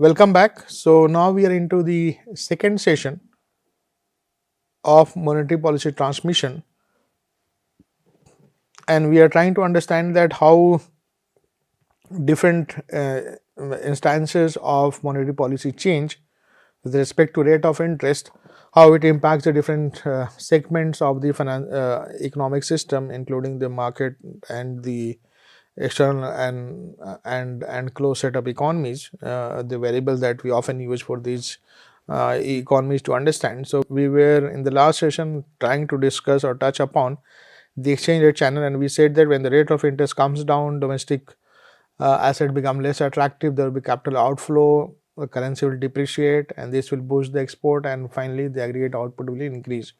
Welcome back. So now we are into the second session of monetary policy transmission, and we are trying to understand that how different instances of monetary policy change with respect to rate of interest, how it impacts the different segments of the economic system, including the market and the external and closed setup economies, the variables that we often use for these economies to understand. So we were in the last session trying to discuss or touch upon the exchange rate channel, and we said that when the rate of interest comes down, domestic asset become less attractive, there will be capital outflow, the currency will depreciate, and this will boost the export, and finally the aggregate output will increase.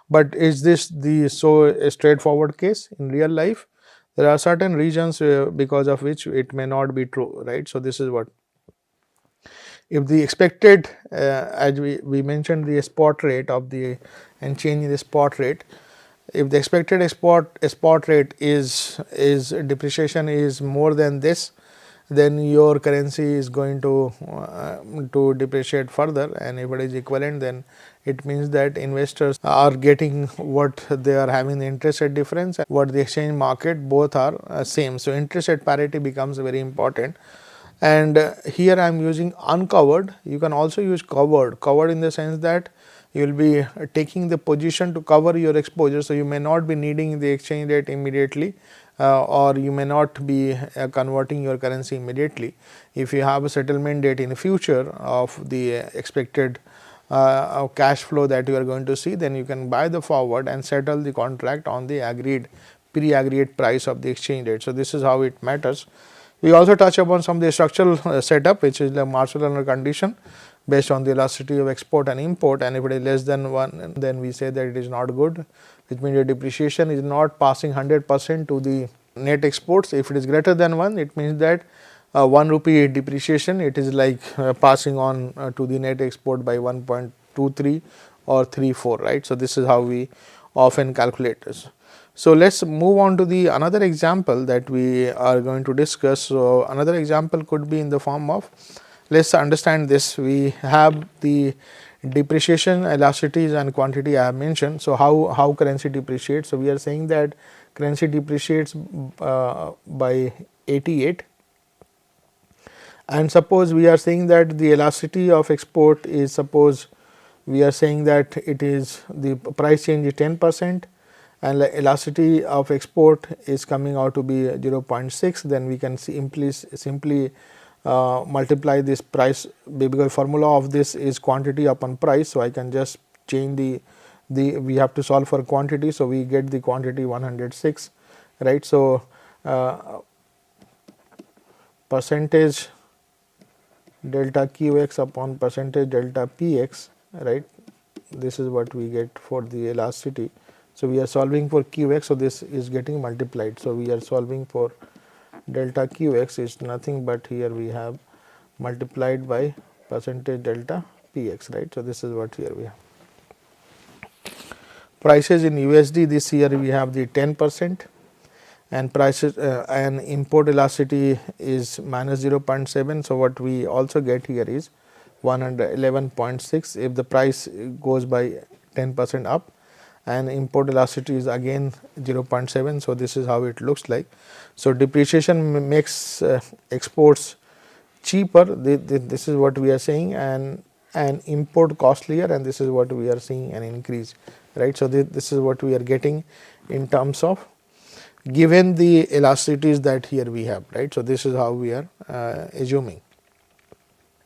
But is this the a straightforward case in real life? There are certain regions because of which it may not be true, right? So this is what, if the expected as we mentioned the spot rate of the and change in the spot rate, if the expected spot rate is depreciation is more than this, then your currency is going to depreciate further, and if it is equivalent, then it means that investors are getting what they are having the interest rate difference and what the exchange market both are same. So interest rate parity becomes very important, and here I am using uncovered. You can also use covered in the sense that you will be taking the position to cover your exposure. So you may not be needing the exchange rate immediately, or you may not be converting your currency immediately. If you have a settlement date in the future of the expected cash flow that you are going to see, then you can buy the forward and settle the contract on the agreed pre-agreed price of the exchange rate. So this is how it matters. We also touch upon some of the structural setup, which is the Marshall condition based on the elasticity of export and import, and if it is less than 1, then we say that it is not good, which means the depreciation is not passing 100% to the net exports. If it is greater than 1, it means that 1 rupee depreciation, it is like passing on to the net export by 1.23 or 34, right. So this is how we often calculate this. So let's move on to the another example that we are going to discuss. So another example could be in the form of, let's understand this. We have the depreciation, elasticities and quantity I have mentioned. So how currency depreciates? So we are saying that currency depreciates by 88, and suppose we are saying that the elasticity of export is, suppose we are saying that it is the price change is 10%, and the elasticity of export is coming out to be 0.6, then we can simply multiply this price, because formula of this is quantity upon price. So I can just change the we have to solve for quantity, so we get the quantity 106, right. So percentage delta qx upon percentage delta px, right. This is what we get for the elasticity. So we are solving for qx, so this is getting multiplied. So we are solving for delta qx is nothing but here we have multiplied by percentage delta px, right. So this is what here we have. Prices in USD this year we have the 10%, and prices and import elasticity is minus 0.7. So what we also get here is 111.6 if the price goes by 10% up, and import elasticity is again 0.7. So this is how it looks like. So depreciation makes exports cheaper, this is what we are saying, and import costlier, and this is what we are seeing an increase, right. So this is what we are getting in terms of given the elasticities that here we have, right. So this is how we are assuming.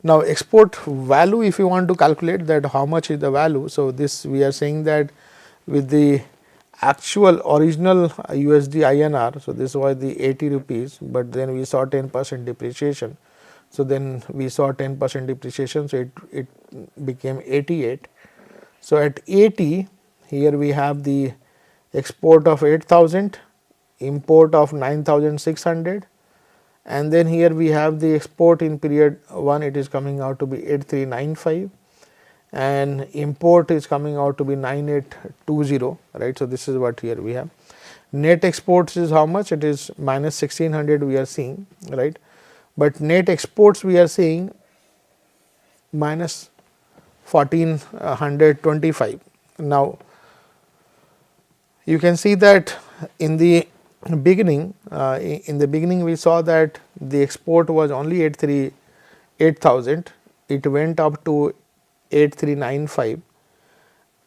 Now export value, if you want to calculate that how much is the value, so this we are saying that with the actual original USD INR, so this was the 80 rupees, but then we saw 10% depreciation. So then we saw 10% depreciation, so it became 88. So at 80, here we have the export of 8,000, import of 9,600, and then here we have the export in period 1, it is coming out to be 8395, and import is coming out to be 9820, right. So this is what here we have. Net exports is how much? It is minus 1600 we are seeing, right. But net exports we are seeing minus 1425. Now you can see that in the beginning we saw that the export was only 8,000, it went up to 8395.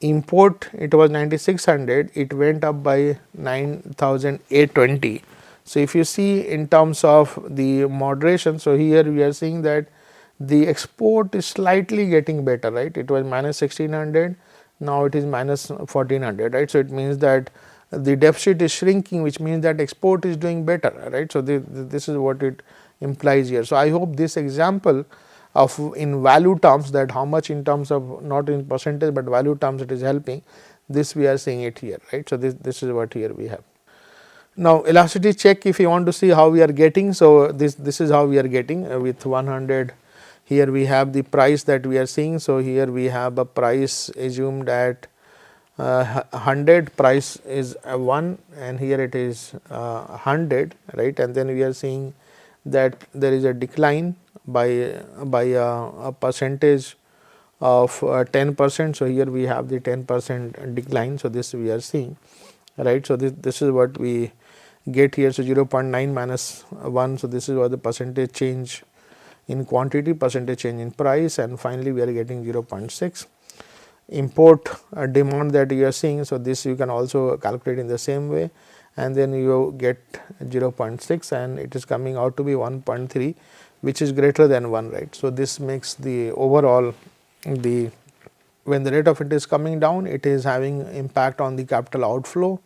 Import, it was 9600, it went up by 9820. So if you see in terms of the moderation, so here we are seeing that the export is slightly getting better, right. It was minus 1600, now it is minus 1400, right. So it means that the deficit is shrinking, which means that export is doing better, right. So this is what it implies here. So I hope this example of in value terms, that how much in terms of not in percentage but value terms it is helping, this we are seeing it here, right. So this is what here we have. Now elasticity check, if you want to see how we are getting, so this is how we are getting with 100. Here we have the price that we are seeing. So here we have a price assumed at 100, price is 1 and here it is 100, right. And then we are seeing that there is a decline by a percentage of 10%. So here we have the 10% decline. So this we are seeing, right. So this is what we get here. So 0.9 minus 1. So this is what the percentage change in quantity, percentage change in price, and finally we are getting 0.6. Import demand that you are seeing. So this you can also calculate in the same way, and then you get 0.6 and it is coming out to be 1.3, which is greater than 1, right. So this makes the overall, the when the rate of interest is coming down, it is having impact on the capital outflow.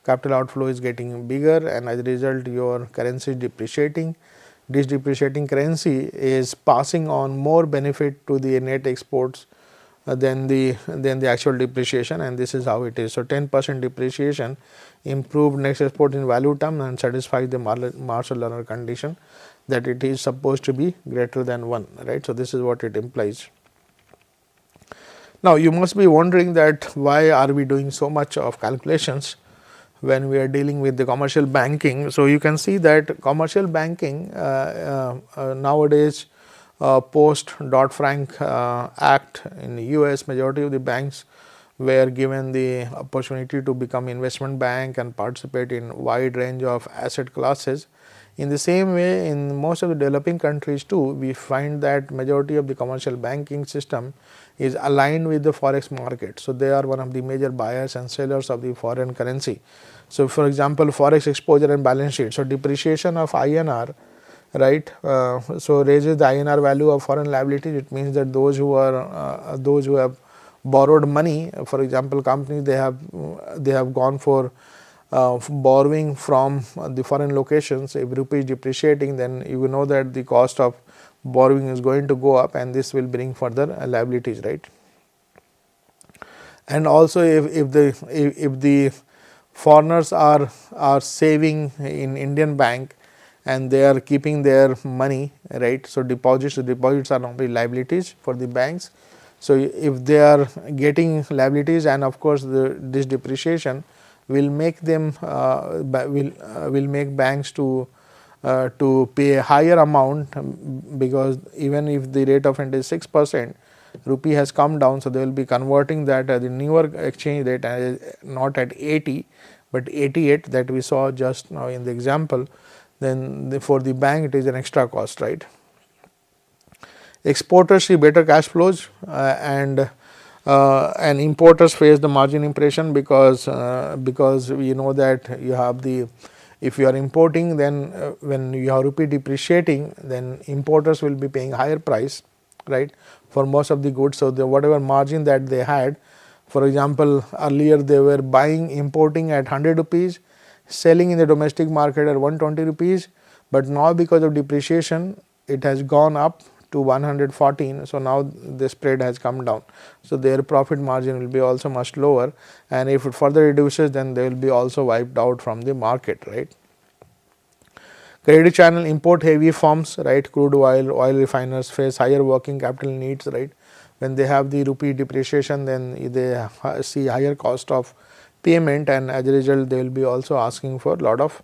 Capital outflow is getting bigger, and as a result your currency is depreciating. This depreciating currency is passing on more benefit to the net exports than the actual depreciation, and this is how it is. So 10% depreciation improved net export in value term and satisfies the Marshall-Lerner condition that it is supposed to be greater than 1, right. So this is what it implies. Now you must be wondering that why are we doing so much of calculations when we are dealing with the commercial banking. So you can see that commercial banking nowadays, post Dodd-Frank Act in the US, majority of the banks were given the opportunity to become investment bank and participate in wide range of asset classes. In the same way, in most of the developing countries too, we find that majority of the commercial banking system is aligned with the forex market. So they are one of the major buyers and sellers of the foreign currency. So for example, forex exposure and balance sheet. So depreciation of INR, right, so raises the INR value of foreign liabilities. It means that those who have borrowed money, for example companies, they have gone for borrowing from the foreign locations. If rupee is depreciating, then you know that the cost of borrowing is going to go up, and this will bring further liabilities, right. And also if the foreigners are saving in Indian bank and they are keeping their money, right. So deposits are normally liabilities for the banks. So if they are getting liabilities, and of course this depreciation will make them will make banks to pay a higher amount, because even if the rate of interest is 6%, rupee has come down. So they will be converting that at the newer exchange rate, not at 80 but 88 that we saw just now in the example. Then for the bank it is an extra cost, right. Exporters see better cash flows, and importers face the margin impression, because we know that you have the, if you are importing, then when you have rupee depreciating, then importers will be paying higher price, right, for most of the goods. So whatever margin that they had, for example earlier they were importing at 100 rupees, selling in the domestic market at 120 rupees, but now because of depreciation it has gone up to 114. So now the spread has come down. So their profit margin will be also much lower, and if it further reduces, then they will be also wiped out from the market, right. Credit channel import heavy firms, right, crude oil refiners face higher working capital needs, right. When they have the rupee depreciation, then they see higher cost of payment, and as a result they will be also asking for a lot of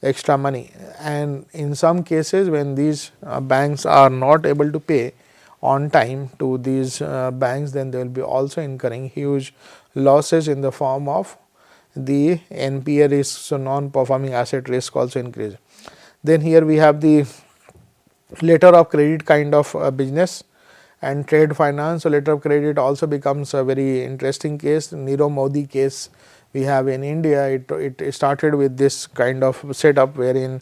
extra money. And in some cases when these banks are not able to pay, on time to these banks, then they will be also incurring huge losses in the form of the NPA risk. So, non-performing asset risk also increase. Then here we have the letter of credit kind of business and trade finance. So, letter of credit also becomes a very interesting case. Nirav Modi case we have in India, it started with this kind of setup wherein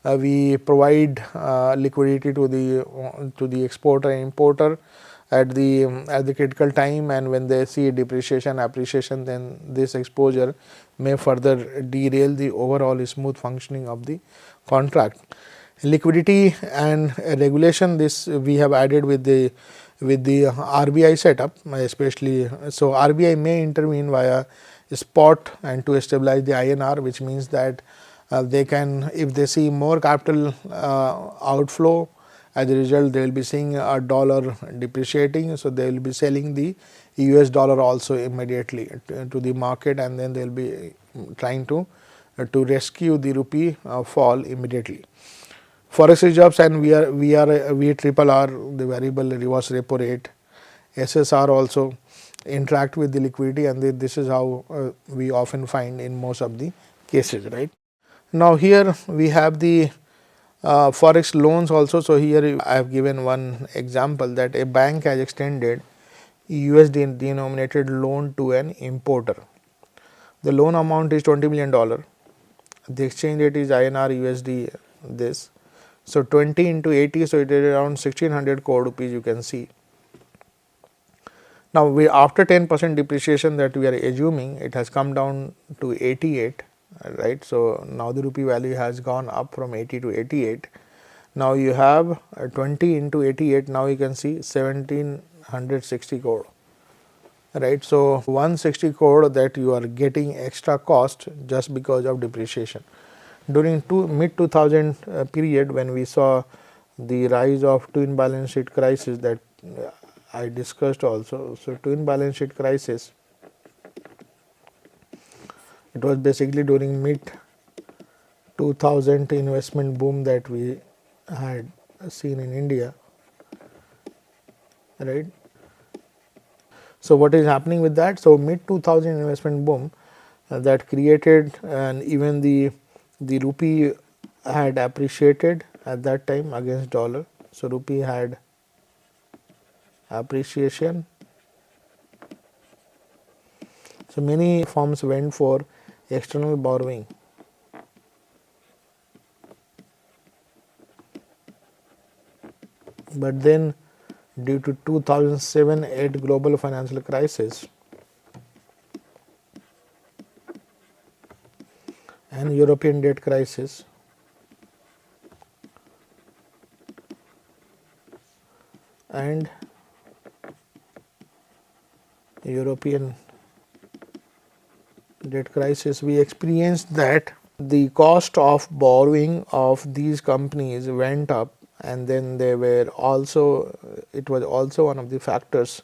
we provide liquidity to the exporter and importer at the critical time, and when they see depreciation appreciation, then this exposure may further derail the overall smooth functioning of the contract. Liquidity and regulation, this we have added with the RBI setup, especially. So, RBI may intervene via spot and to stabilize the INR, which means that they can, if they see more capital outflow, as a result they will be seeing a dollar depreciating. So, they will be selling the US dollar also immediately to the market, and then they will be trying to rescue the rupee fall immediately. Forex reserves and VRR, the variable reverse repo rate, SSR also interact with the liquidity, and this is how we often find in most of the cases, right. Now, here we have the forex loans also. So, here I have given one example that a bank has extended USD denominated loan to an importer. The loan amount is $20 million. The exchange rate is INR USD this. So, 20 into 80, so it is around 1600 crore rupees, you can see. Now, we after 10% depreciation that we are assuming, it has come down to 88, right. So, now the rupee value has gone up from 80 to 88. Now, you have 20 into 88, now you can see 1760 crore, right. So, 160 crore that you are getting extra cost just because of depreciation. During mid 2000 period, when we saw the rise of twin balance sheet crisis that I discussed also. So, twin balance sheet crisis, it was basically during mid 2000 investment boom that we had seen in India, right. So, what is happening with that? So, mid 2000 investment boom that created, and even the rupee had appreciated at that time against dollar. So, rupee had appreciation. So, many firms went for external borrowing. But then due to 2007-8 global financial crisis and European debt crisis, and European debt crisis, we experienced that the cost of borrowing of these companies went up, and then they were also, it was also one of the factors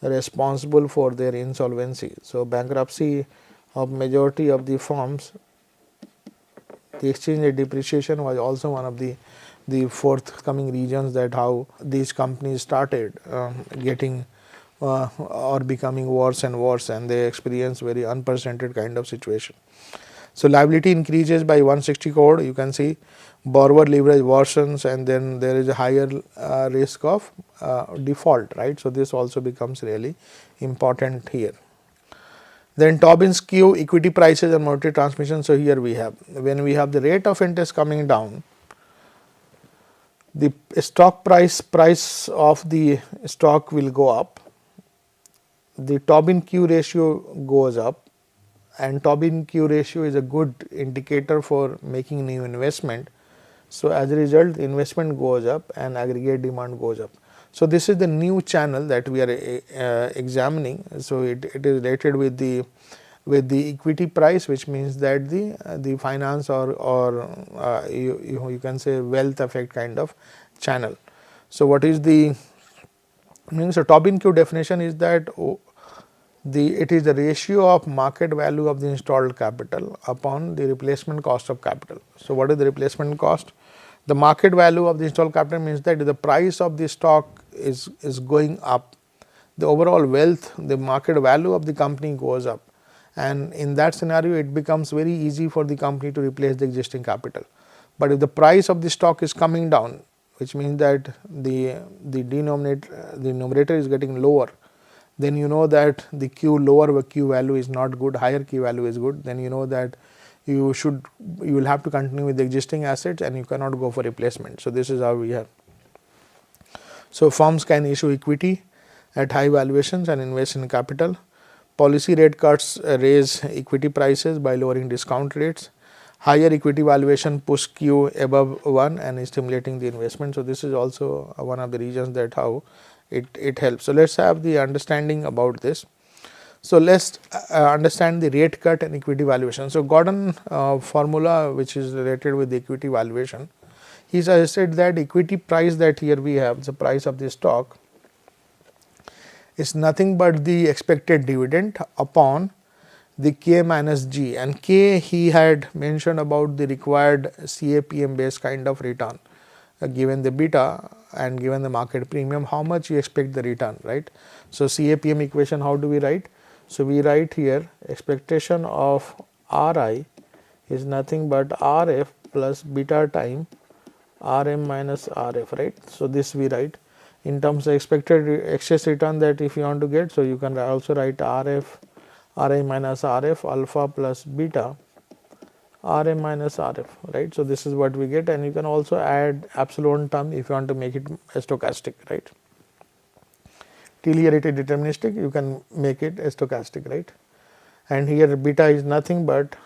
responsible for their insolvency. So, bankruptcy of majority of the firms, the exchange rate depreciation was also one of the forthcoming reasons that how these companies started getting or becoming worse and worse, and they experience very unprecedented kind of situation. So, liability increases by 160 crore, you can see borrower leverage worsens, and then there is a higher risk of default, right. So, this also becomes really important here. Then Tobin's Q, equity prices and monetary transmission. So, here we have, when we have the rate of interest coming down, the stock price of the stock will go up, the Tobin Q ratio goes up, and Tobin Q ratio is a good indicator for making new investment. So, as a result, investment goes up and aggregate demand goes up. So, this is the new channel that we are examining. So, it is related with the equity price, which means that the finance or you can say wealth effect kind of channel. So, what is the means? So, Tobin Q definition is that it is the ratio of market value of the installed capital upon the replacement cost of capital. So, what is the replacement cost? The market value of the installed capital means that the price of the stock is going up, the overall wealth, the market value of the company goes up, and in that scenario it becomes very easy for the company to replace the existing capital. But if the price of the stock is coming down, which means that the numerator is getting lower, then you know that the lower Q value is not good, higher Q value is good, then you know that you will have to continue with the existing assets and you cannot go for replacement. So this is how we have. So firms can issue equity at high valuations and invest in capital. Policy rate cuts raise equity prices by lowering discount rates. Higher equity valuation push Q above 1 and is stimulating the investment. So this is also one of the reasons that how it helps. So let's have the understanding about this. So let's understand the rate cut and equity valuation. So Gordon formula, which is related with the equity valuation, he suggested that equity price that here we have, the price of the stock, is nothing but the expected dividend upon the K minus G, and K he had mentioned about the required CAPM based kind of return, given the beta and given the market premium, how much you expect the return, right. So CAPM equation, how do we write? So we write here expectation of RI is nothing but RF plus beta time RM minus RF, right. So this we write in terms of expected excess return, that if you want to get, so you can also write RF RI minus RF alpha plus beta RM minus RF, right. So this is what we get, and you can also add absolute term if you want to make it stochastic, right. Till here it is deterministic, you can make it stochastic, right. And here beta is nothing but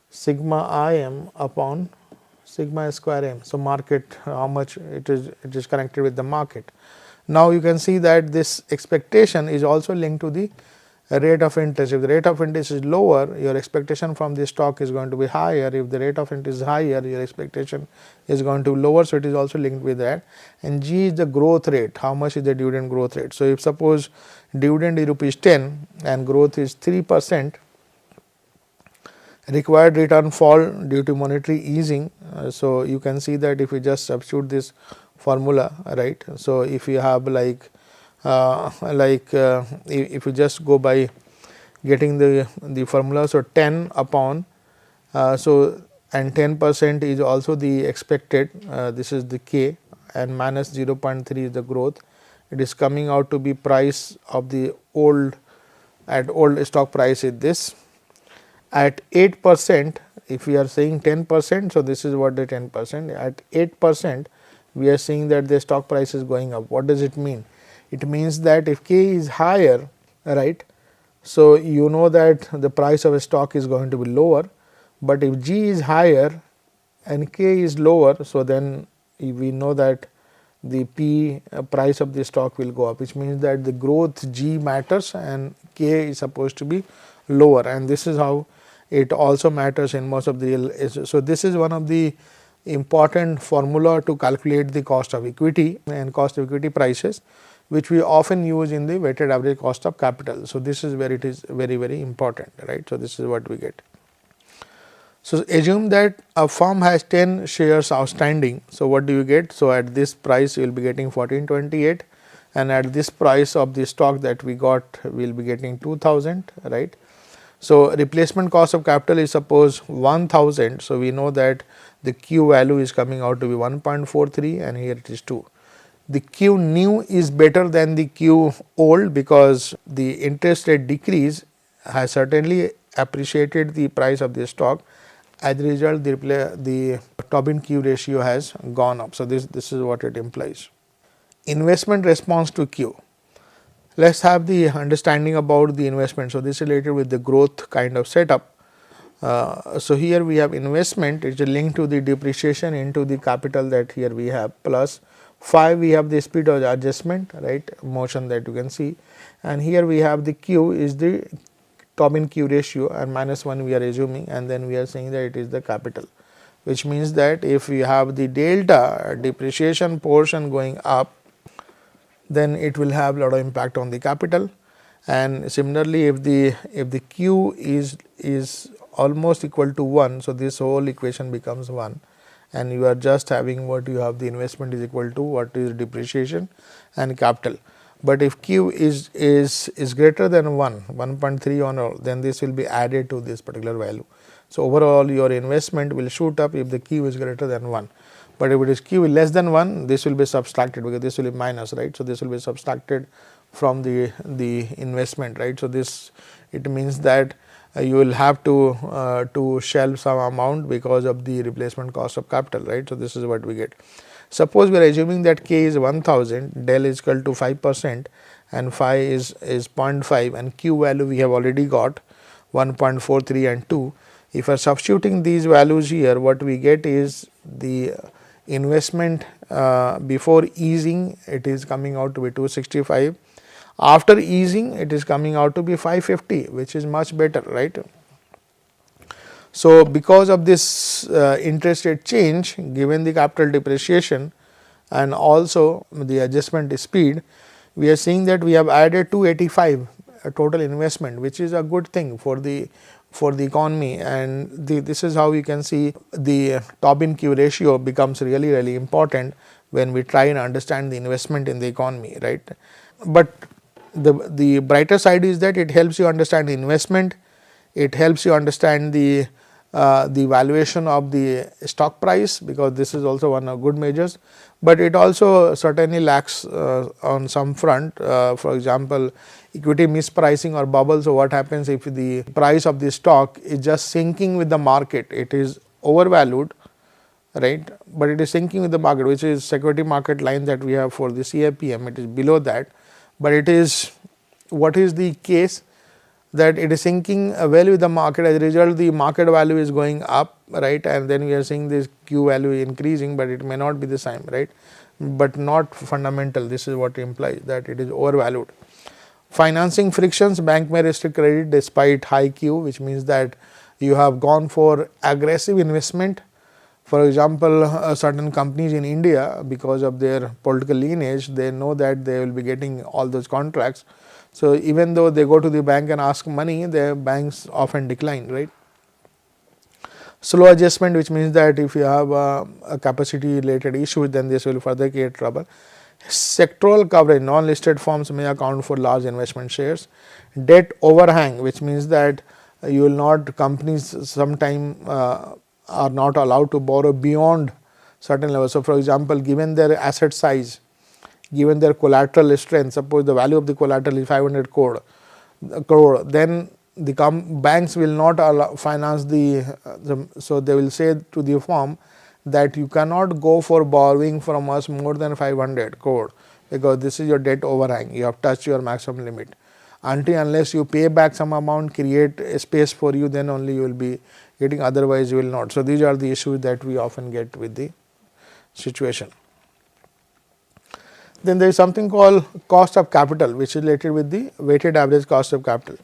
sigma IM upon sigma square m. So market, how much it is connected with the market. Now you can see that this expectation is also linked to the rate of interest. If the rate of interest is lower, your expectation from the stock is going to be higher. If the rate of interest is higher, your expectation is going to be lower. So it is also linked with that. And G is the growth rate. How much is the dividend growth rate? So if suppose dividend is rupees 10 and growth is 3%, required return fall due to monetary easing. So you can see that if you just substitute this formula, right. So if you have if you just go by getting the formula, so 10 upon so and 10% is also the expected, this is the K, and minus 0.3 is the growth. It is coming out to be price of the old stock price is this. At 8%, if we are saying 10%, so this is what the 10%, at 8% we are seeing that the stock price is going up. What does it mean? It means that if K is higher, right, so you know that the price of a stock is going to be lower, but if G is higher and K is lower, so then we know that the P price of the stock will go up, which means that the growth G matters and K is supposed to be lower, and this is how it also matters in most of the real. So this is one of the important formula to calculate the cost of equity and cost of equity prices, which we often use in the weighted average cost of capital. So this is where it is very, very important, right. So this is what we get. So assume that a firm has 10 shares outstanding. So what do you get? So at this price you will be getting 1428, and at this price of the stock that we got we will be getting 2000, right. So replacement cost of capital is suppose 1000. So we know that the Q value is coming out to be 1.43 and here it is 2. The Q new is better than the Q old because the interest rate decrease has certainly appreciated the price of the stock. As a result, the Tobin Q ratio has gone up. So this is what it implies. Investment response to Q. Let's have the understanding about the investment. So this is related with the growth kind of setup. So here we have investment, it is linked to the depreciation into the capital that here we have, plus 5 we have the speed of adjustment, right, motion that you can see, and here we have the Q is the Tobin Q ratio, and minus 1 we are assuming, and then we are saying that it is the capital, which means that if we have the delta depreciation portion going up, then it will have a lot of impact on the capital. And similarly, if the Q is almost equal to 1, so this whole equation becomes 1, and you are just having what you have, the investment is equal to what is depreciation and capital. But if Q is greater than 1.3 on all, then this will be added to this particular value. So, overall your investment will shoot up if the Q is greater than 1, but if it is Q less than 1, this will be subtracted, because this will be minus, right. So, this will be subtracted from the investment, right. So, this it means that you will have to shelve some amount because of the replacement cost of capital, right. So, this is what we get. Suppose we are assuming that K is 1000, del is equal to 5% and phi is 0.5, and Q value we have already got 1.43 and 2. If we are substituting these values here, what we get is the investment before easing, it is coming out to be 265. After easing, it is coming out to be 550, which is much better, right. So, because of this interest rate change, given the capital depreciation and also the adjustment speed, we are seeing that we have added 285 total investment, which is a good thing for the economy, and this is how you can see the Tobin Q ratio becomes really important when we try and understand the investment in the economy, right. But the brighter side is that it helps you understand the investment, it helps you understand the valuation of the stock price, because this is also one of good measures, but it also certainly lacks on some front. For example, equity mispricing or bubble. So, what happens if the price of the stock is just sinking with the market, it is overvalued, right, but it is sinking with the market, which is security market line that we have for the CIPM, it is below that, but it is what is the case that it is sinking well with the market. As a result, the market value is going up, right, and then we are seeing this Q value increasing, but it may not be the same, right, but not fundamental. This is what implies that it is overvalued. Financing frictions, bank may restrict credit despite high Q, which means that you have gone for aggressive investment. For example, certain companies in India, because of their political lineage, they know that they will be getting all those contracts. So, even though they go to the bank and ask money, the banks often decline, right. Slow adjustment, which means that if you have a capacity related issue, then this will further create trouble. Sectoral coverage, non-listed firms may account for large investment shares. Debt overhang, which means that you will not, companies sometime are not allowed to borrow beyond certain levels. So, for example, given their asset size, given their collateral strength, suppose the value of the collateral is 500 crore, then the banks will not allow finance so they will say to the firm that you cannot go for borrowing from us more than 500 crore, because this is your debt overhang, you have touched your maximum limit. Until unless you pay back some amount, create a space for you, then only you will be getting, otherwise you will not. So, these are the issues that we often get with the situation. Then there is something called cost of capital, which is related with the weighted average cost of capital.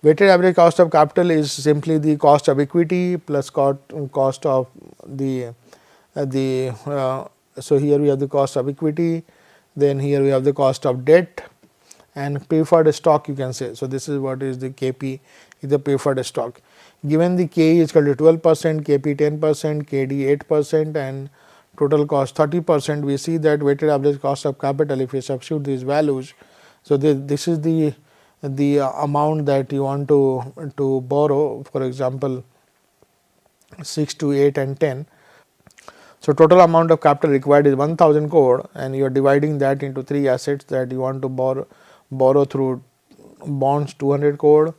Weighted average cost of capital is simply the cost of equity plus cost of the so here we have the cost of equity, then here we have the cost of debt and preferred stock, you can say. So, this is what is the KP is the preferred stock. Given the K is equal to 12%, KP 10%, KD 8% and total cost 30%, we see that weighted average cost of capital, if we substitute these values. So, this is the amount that you want to borrow, for example 6 to 8 and 10. So, total amount of capital required is 1000 crore, and you are dividing that into 3 assets that you want to borrow through bonds 200 crore,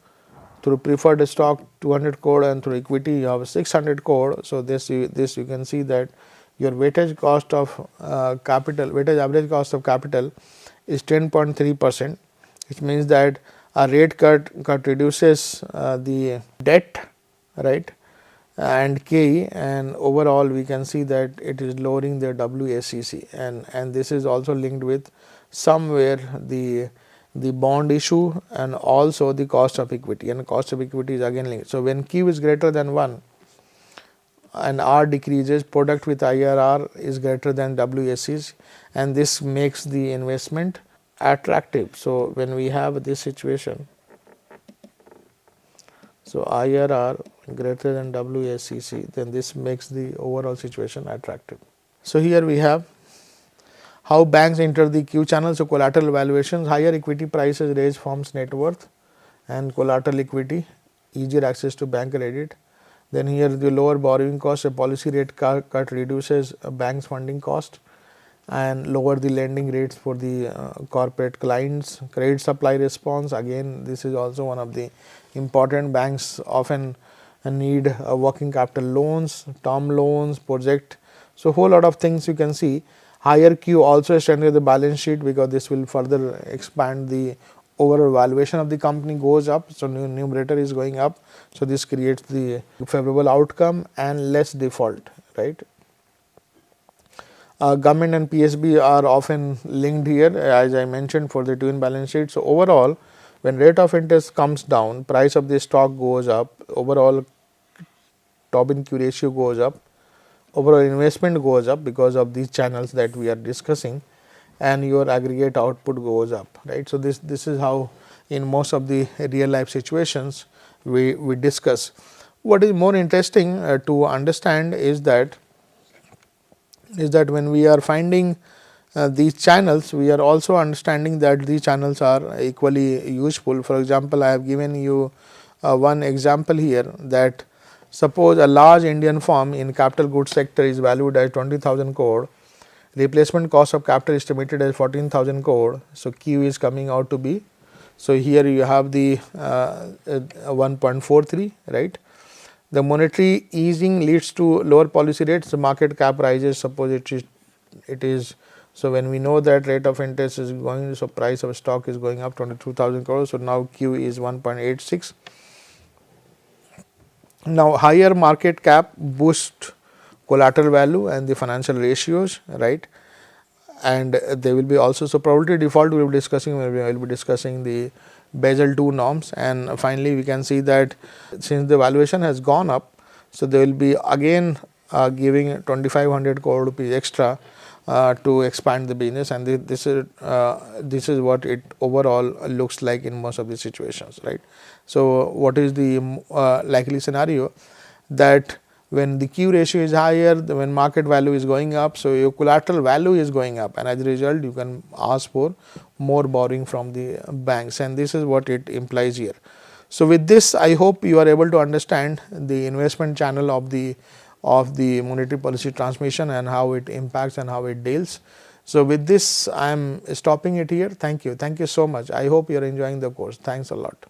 through preferred stock 200 crore and through equity you have 600 crore. So, this you can see that your weighted cost of capital, weighted average cost of capital is 10.3%, which means that a rate cut reduces the debt, right, and K, and overall we can see that it is lowering the WACC, and this is also linked with somewhere the bond issue and also the cost of equity, and cost of equity is again linked. So, when Q is greater than 1 and R decreases, product with IRR is greater than WACC, and this makes the investment attractive. So, when we have this situation, so IRR greater than WACC, then this makes the overall situation attractive. So here we have how banks enter the Q channel. So collateral valuations, higher equity prices raise firms' net worth, and collateral equity, easier access to bank credit. Then here the lower borrowing cost, a policy rate cut reduces a bank's funding cost and lower the lending rates for the corporate clients. Credit supply response, again this is also one of the important. Banks often need working capital loans, term loans, project. So whole lot of things you can see. Higher Q also strengthens the balance sheet because this will further expand the overall valuation of the company goes up. So numerator is going up. So this creates the favorable outcome and less default, right. Government and PSB are often linked here, as I mentioned, for the twin balance sheet. So overall, when rate of interest comes down, price of the stock goes up, overall Tobin Q ratio goes up, overall investment goes up because of these channels that we are discussing, and your aggregate output goes up, right. So this is how in most of the real life situations we discuss. What is more interesting to understand is that when we are finding these channels, we are also understanding that these channels are equally useful. For example, I have given you one example here, that suppose a large Indian firm in capital goods sector is valued at 20,000 crore, replacement cost of capital estimated as 14,000 crore. So Q is coming out to be, so here you have the 1.43, right. The monetary easing leads to lower policy rates, the market cap rises, suppose it is. So when we know that rate of interest is going, so price of stock is going up 22,000 crores. So now Q is 1.86. Now higher market cap boost collateral value and the financial ratios, right, and they will be also. So probability default we will be discussing the Basel II norms, and finally we can see that since the valuation has gone up, so they will be again giving 2,500 crore rupees extra to expand the business, and this is what it overall looks like in most of the situations, right. So what is the likely scenario, that when the Q ratio is higher, when market value is going up, so your collateral value is going up, and as a result you can ask for more borrowing from the banks, and this is what it implies here. So with this, I hope you are able to understand the investment channel of the monetary policy transmission and how it impacts and how it deals. So with this, I am stopping it here. Thank you so much. I hope you are enjoying the course. Thanks a lot.